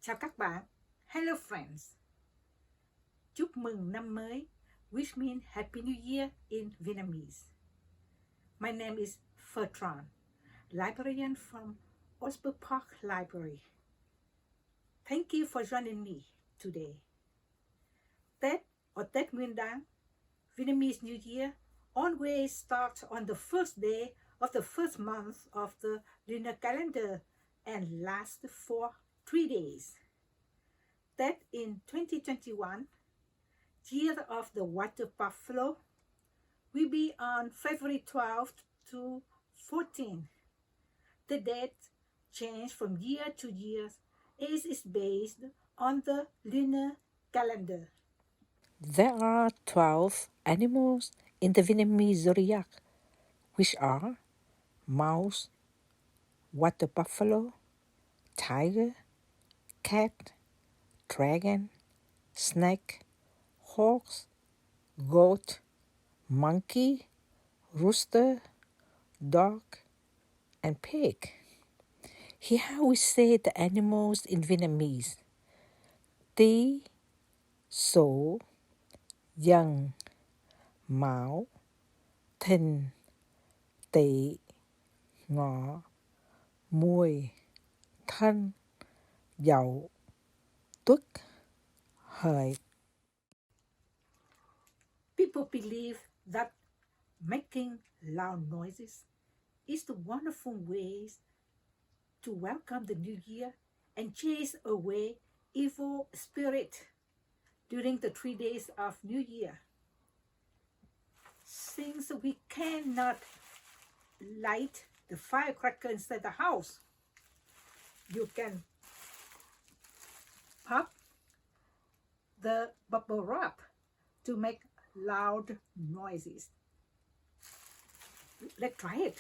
Chào các bạn. Hello friends. Chúc mừng năm mới, which means Happy New Year in Vietnamese. My name is Phước, librarian from Osborne Park Library. Thank you for joining me today. Tết or Tết Nguyên Đán, Vietnamese New Year, always starts on the first day of the first month of the lunar calendar and lasts for 3 days. That in 2021, year of the water buffalo, will be on February 12th to 14th. The date change from year to year as is based on the lunar calendar. There are 12 animals in the Vietnamese zodiac, which are mouse, water buffalo, tiger, cat, dragon, snake, horse, goat, monkey, rooster, dog, and pig. Here how we say the animals in Vietnamese. Tý, Sửu, Dần, Mão, Thìn, Tỵ, Ngọ, Mùi, Thân, Dậu, Tuất, Hợi. People believe that making loud noises is the wonderful ways to welcome the new year and chase away evil spirit during the 3 days of New Year. Since we cannot light the firecracker inside the house, you can pop the bubble wrap to make loud noises. Let's try it.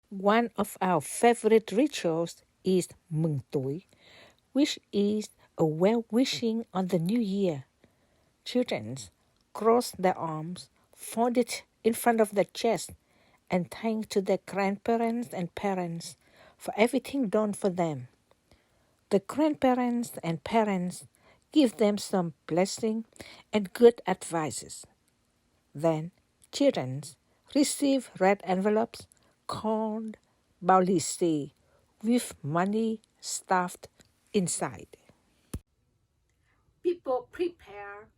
One of our favorite rituals is Mừng Tuổi, which is a well-wishing on the new year. Children cross their arms, folded in front of their chest, and thank to their grandparents and parents for everything done for them. The grandparents and parents give them some blessing and good advices. Then children receive red envelopes called bao lì xì with money stuffed inside. People prepare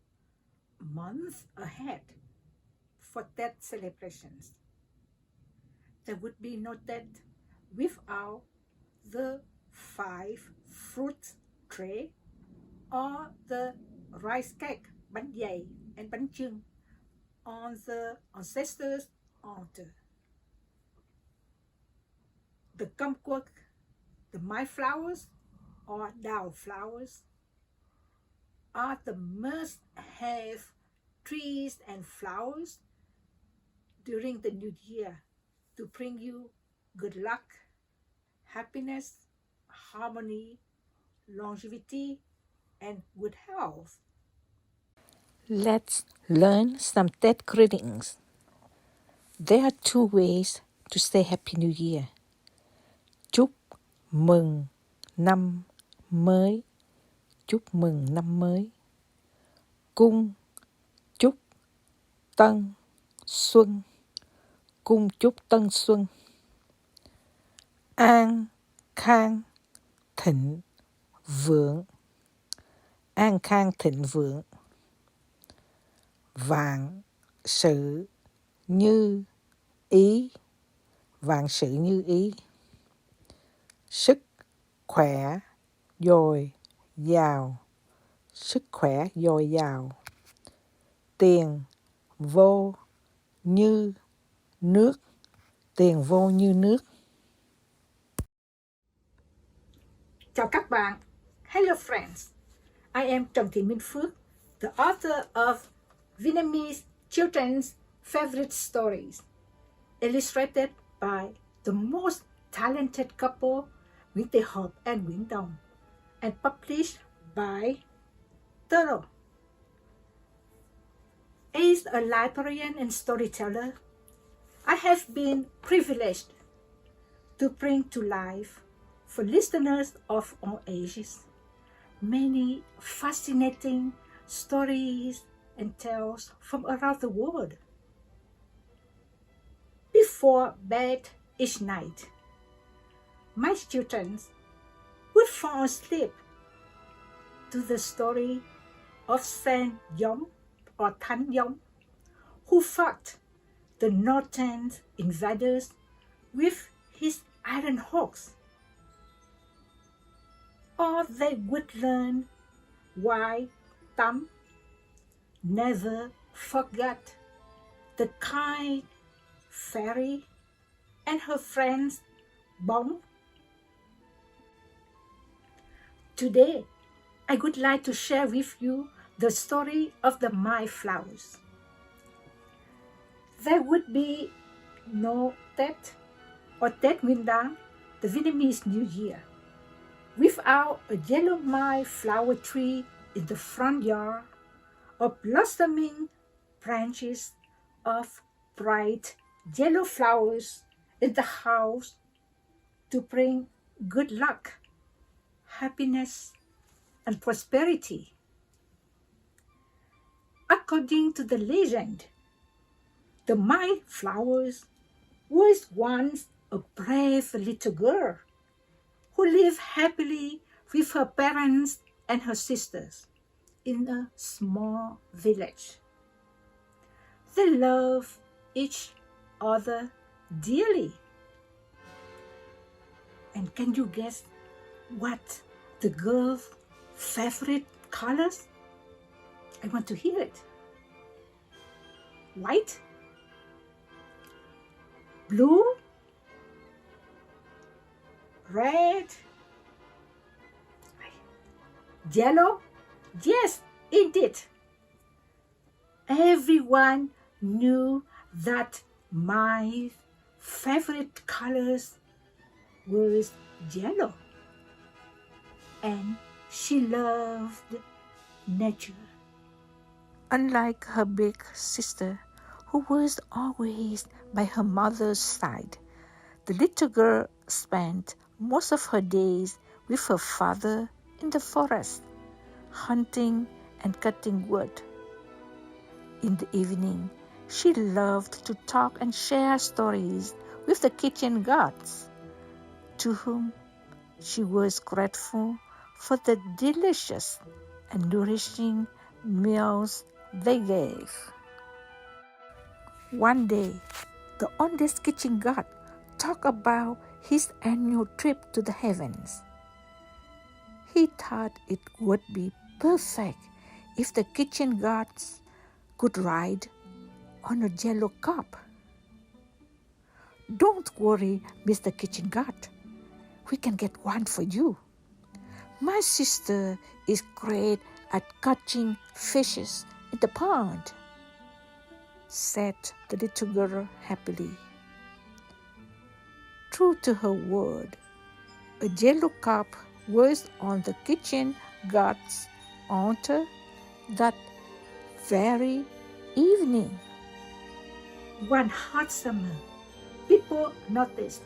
months ahead for Tet celebrations. There would be no Tet without the 5 fruit tray or the rice cake, bánh dày, and bánh chưng on the ancestors' altar. The kumquat, the Mai flowers or Dao flowers are the must-have trees and flowers during the new year to bring you good luck, happiness, harmony, longevity, and good health. Let's learn some Tet greetings. There are 2 ways to say Happy New Year. Chúc mừng năm mới. Chúc mừng năm mới. Cung chúc tân xuân. Cung chúc tân xuân. An khang thịnh vượng. An khang thịnh vượng. Vạn sự như ý. Vạn sự như ý. Sức khỏe dồi dào. Sức khỏe dồi dào. Tiền vô như nước. Tiền vô như nước. Chào các bạn. Hello friends. I am Trần Minh Phước, the author of Vietnamese children's favorite stories, illustrated by the most talented couple Nguyễn Thị Hợp and Nguyễn Đồng, and published by Turtle. As a librarian and storyteller, I have been privileged to bring to life for listeners of all ages many fascinating stories and tales from around the world. Before bed each night, my students would fall asleep to the story of Saint Yong or Tan Yong, who fought the northern invaders with his iron hawks. Or they would learn why Tam never forgot the kind fairy and her friends Bong. Today, I would like to share with you the story of the Mai flowers. There would be no Tết or Tết Nguyên Đán, the Vietnamese New Year, without a yellow Mai flower tree in the front yard or blossoming branches of bright yellow flowers in the house to bring good luck, happiness, and prosperity. According to the legend, the Mai flowers was once a brave little girl who lived happily with her parents and her sisters in a small village. They loved each other dearly. And can you guess what the girl's favorite colors? I want to hear it. White? Blue? Red? Yellow? Yes, indeed. Everyone knew that my favorite colors was yellow. And she loved nature. Unlike her big sister, who was always by her mother's side, the little girl spent most of her days with her father in the forest, hunting and cutting wood. In the evening, she loved to talk and share stories with the kitchen gods, to whom she was grateful for the delicious and nourishing meals they gave. One day, the oldest kitchen god talked about his annual trip to the heavens. He thought it would be perfect if the kitchen gods could ride on a yellow cob. Don't worry, Mr. Kitchen God. We can get one for you. My sister is great at catching fishes in the pond, said the little girl happily. True to her word, a yellow cup was on the kitchen god's altar that very evening. One hot summer, people noticed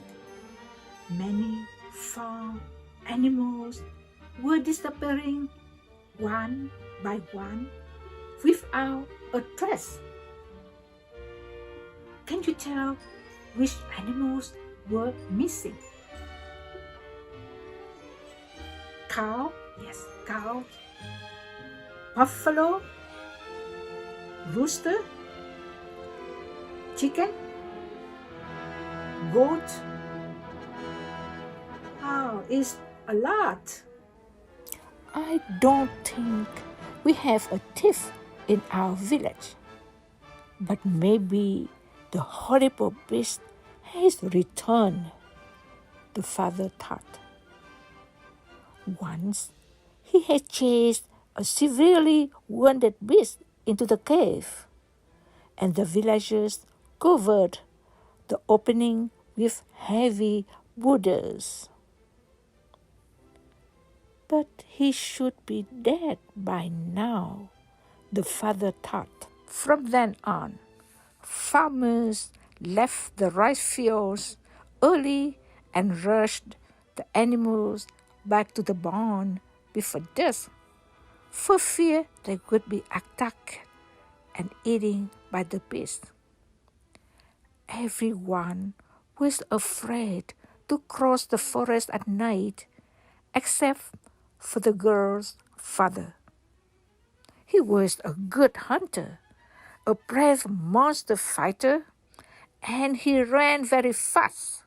many farm animals were disappearing one by one without a trace. Can you tell which animals were missing? Cow, yes, cow. Buffalo, rooster, chicken, goat. Oh, it's a lot. I don't think we have a thief in our village, but maybe the horrible beast has returned, the father thought. Once he had chased a severely wounded beast into the cave, and the villagers covered the opening with heavy boulders. But he should be dead by now, the father thought. From then on, farmers left the rice fields early and rushed the animals back to the barn before dusk, for fear they would be attacked and eaten by the beasts. Everyone was afraid to cross the forest at night, except for the girl's father. He was a good hunter, a brave monster fighter, and he ran very fast.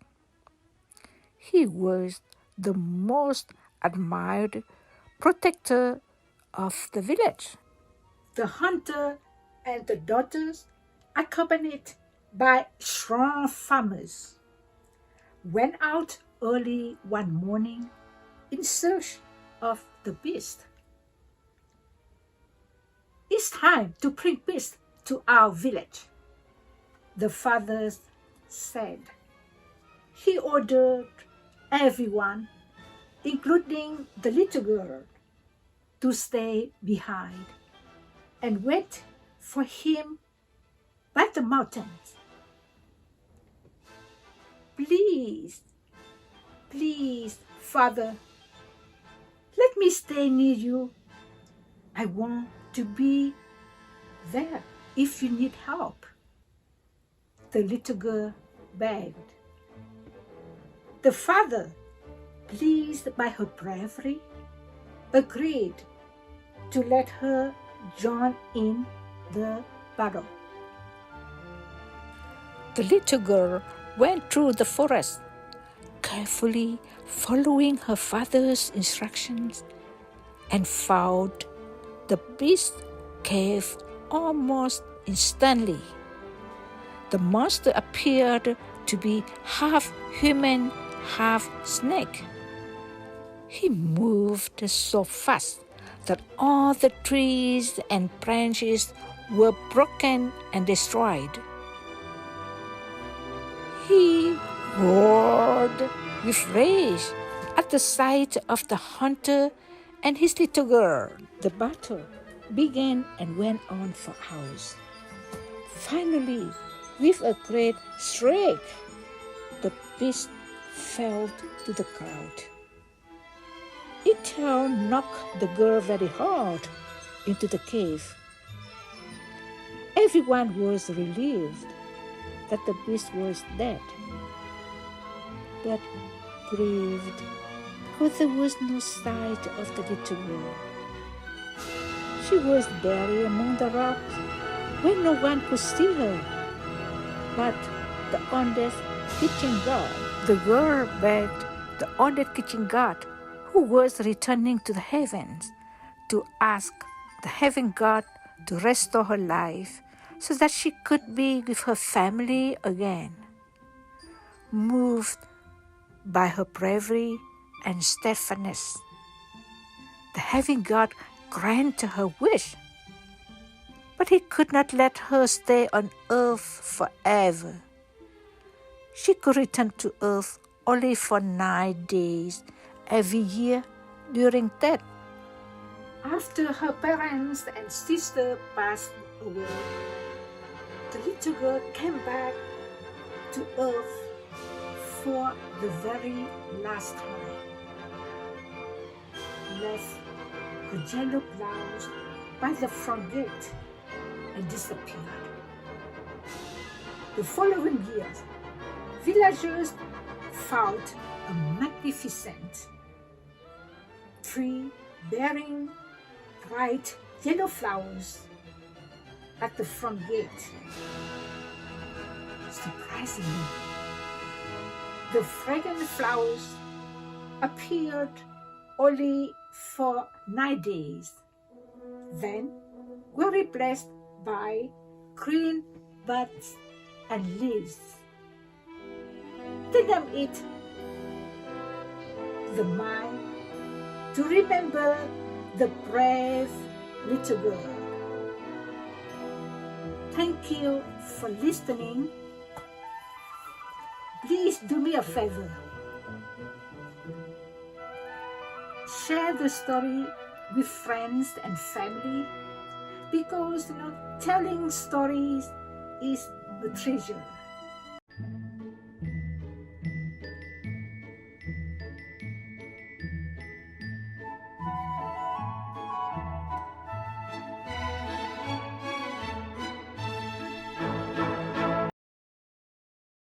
He was the most admired protector of the village. The hunter and the daughters, accompanied by strong farmers, went out early one morning in search of the beast. "It's time to bring beast to our village," the fathers said. He ordered everyone, including the little girl, to stay behind and wait for him by the mountains. "Please, please, Father, let me stay near you. I want to be there if you need help," the little girl begged. The father, pleased by her bravery, agreed to let her join in the battle. The little girl went through the forest, carefully following her father's instructions, and found the beast cave almost instantly. The monster appeared to be half human, half snake. He moved so fast that all the trees and branches were broken and destroyed. He roared with rage at the sight of the hunter and his little girl. The battle began and went on for hours. Finally, with a great shriek, the beast fell to the ground. Its tail knocked the girl very hard into the cave. Everyone was relieved that the beast was dead, but grieved because there was no sight of the little girl. She was buried among the rocks where no one could see her but the honest kitchen god. The girl begged the honest kitchen god, who was returning to the heavens, to ask the heaven god to restore her life so that she could be with her family again. Moved by her bravery and steadfastness, the heaven god granted her wish, but he could not let her stay on earth forever. She could return to earth only for 9 days every year during that. After her parents and sister passed away, the little girl came back to earth for the very last time, left her yellow blouse by the front gate, and disappeared. The following year, villagers found a magnificent tree bearing bright yellow flowers at the front gate. Surprisingly, the fragrant flowers appeared only for 9 days, then were replaced by green buds and leaves. They named it the Mine to remember the brave little girl. Thank you for listening. Please do me a favor. Share the story with friends and family, because telling stories is a treasure.